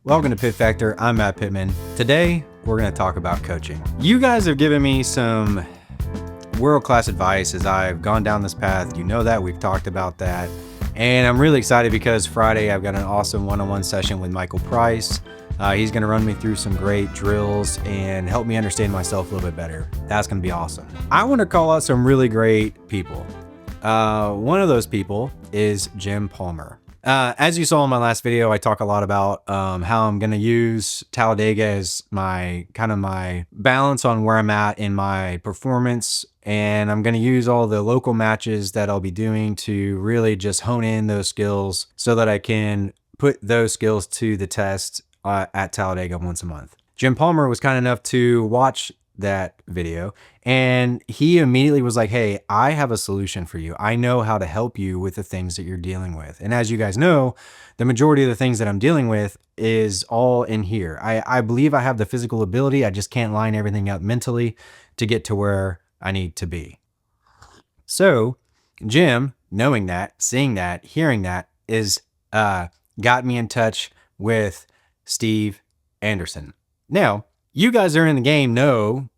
Welcome to Pit Factor. I'm Matt Pittman. Today, we're going to talk about coaching. You guys have given me some world-class advice as I've gone down this path. You know that. We've talked about that. And I'm really excited because Friday, I've got an awesome one-on-one session with Michael Price. He's going to run me through some great drills and help me understand myself a little bit better. That's going to be awesome. I want to call out some really great people. One of those people is Jim Palmer. As you saw in my last video, I talk a lot about how I'm going to use Talladega as my balance on where I'm at in my performance. And I'm going to use all the local matches that I'll be doing to really just hone in those skills so that I can put those skills to the test at Talladega once a month. Jim Palmer was kind enough to watch that video and he immediately was like, hey, I have a solution for you. I know how to help you with the things that you're dealing with. And as you guys know, the majority of the things that I'm dealing with is all in here. I believe I have the physical ability. I just can't line everything up mentally to get to where I need to be. So Jim, knowing that, seeing that, hearing that, is got me in touch with Steve Anderson. Now, you guys are in the game know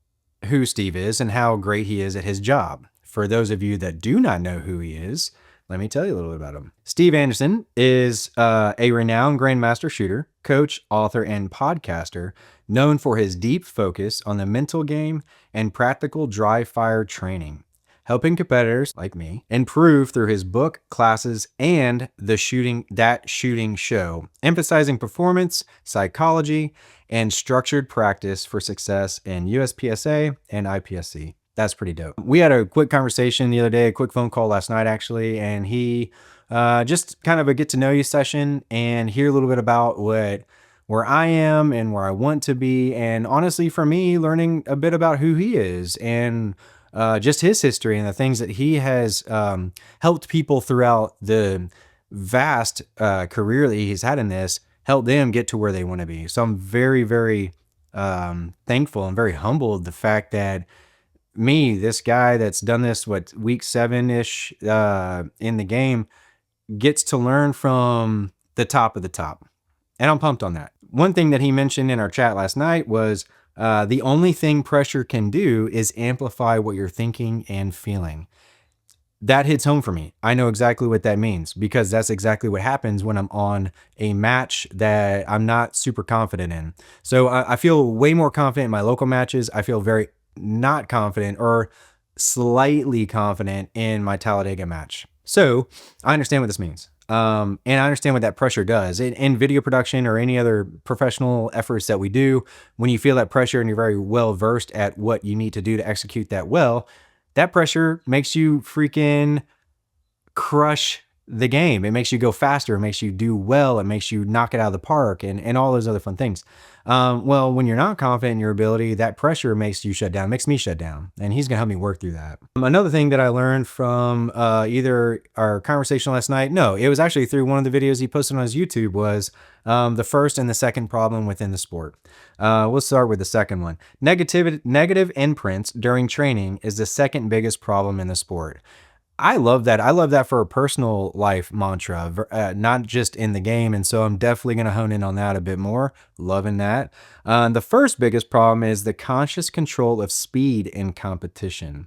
who Steve is and how great he is at his job. For those of you that do not know who he is, let me tell you a little bit about him. Steve Anderson is a renowned Grandmaster shooter, coach, author, and podcaster known for his deep focus on the mental game and practical dry fire training, helping competitors like me improve through his book, classes, and the shooting show, emphasizing performance, psychology, and structured practice for success in USPSA and IPSC. That's pretty dope. We had a quick conversation the other day, a quick phone call last night actually, and he just kind of a get to know you session and hear a little bit about where I am and where I want to be. And honestly, for me, learning a bit about who he is and just his history and the things that he has helped people throughout the vast career that he's had in this, help them get to where they want to be. So I'm very, very thankful and very humbled the fact that me, this guy that's done this, week 7-ish in the game, gets to learn from the top of the top. And I'm pumped on that. One thing that he mentioned in our chat last night was the only thing pressure can do is amplify what you're thinking and feeling. That hits home for me. I know exactly what that means because that's exactly what happens when I'm on a match that I'm not super confident in. So I feel way more confident in my local matches. I feel very not confident or slightly confident in my Talladega match. So I understand what this means. And I understand what that pressure does in video production or any other professional efforts that we do. When you feel that pressure and you're very well versed at what you need to do to execute that well, that pressure makes you freaking crush the game. It makes you go faster. It makes you do well. It makes you knock it out of the park and all those other fun things. Well, when you're not confident in your ability, that pressure makes you shut down, makes me shut down. And he's going to help me work through that. Another thing that I learned from either our conversation last night, no, it was actually through one of the videos he posted on his YouTube, was the first and the second problem within the sport. We'll start with the second one. Negative imprints during training is the second biggest problem in the sport. I love that. I love that for a personal life mantra, not just in the game. And so I'm definitely going to hone in on that a bit more. Loving that. The first biggest problem is the conscious control of speed in competition.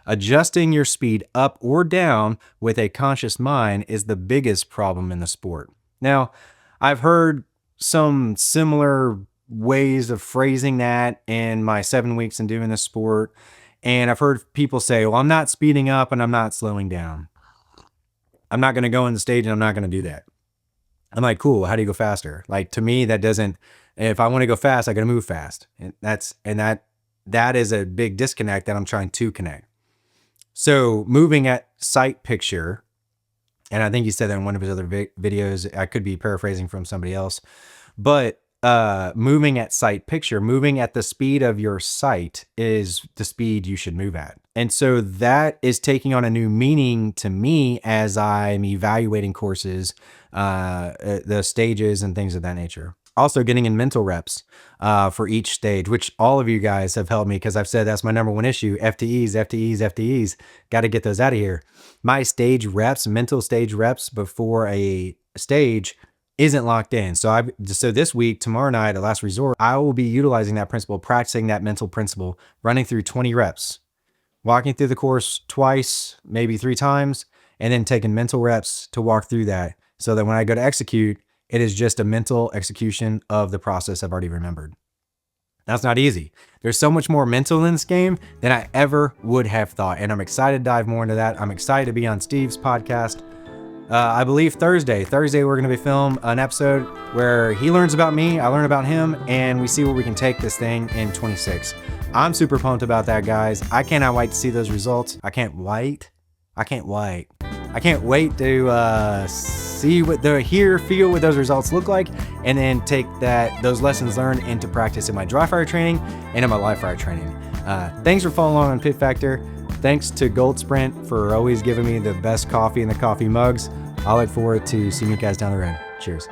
Adjusting your speed up or down with a conscious mind is the biggest problem in the sport. Now, I've heard some similar ways of phrasing that in my 7 weeks in doing this sport. And I've heard people say, well, I'm not speeding up and I'm not slowing down. I'm not going to go on the stage and I'm not going to do that. I'm like, cool. How do you go faster? Like, to me, that doesn't, if I want to go fast, I got to move fast. And that is a big disconnect that I'm trying to connect. So moving at sight picture, and I think he said that in one of his other videos, I could be paraphrasing from somebody else, but moving at sight picture, moving at the speed of your sight is the speed you should move at. And so that is taking on a new meaning to me as I'm evaluating courses, the stages and things of that nature. Also getting in mental reps for each stage, which all of you guys have helped me because I've said that's my number one issue. FTEs. Got to get those out of here. My stage reps, mental stage reps before a stage isn't locked in. So this week, tomorrow night, at last resort, I will be utilizing that principle, practicing that mental principle, running through 20 reps, walking through the course twice, maybe 3 times, and then taking mental reps to walk through that so that when I go to execute, it is just a mental execution of the process I've already remembered. That's not easy. There's so much more mental in this game than I ever would have thought. And I'm excited to dive more into that. I'm excited to be on Steve's podcast. I believe Thursday we're going to be film an episode where he learns about me, I learn about him, and we see where we can take this thing in 26. I'm super pumped about that, guys. I cannot wait to see those results. I can't wait to feel what those results look like, and then take those lessons learned into practice in my dry fire training and in my live fire training. Thanks for following along on Pit Factor. Thanks to Gold Sprint for always giving me the best coffee in the coffee mugs. I look forward to seeing you guys down the road. Cheers.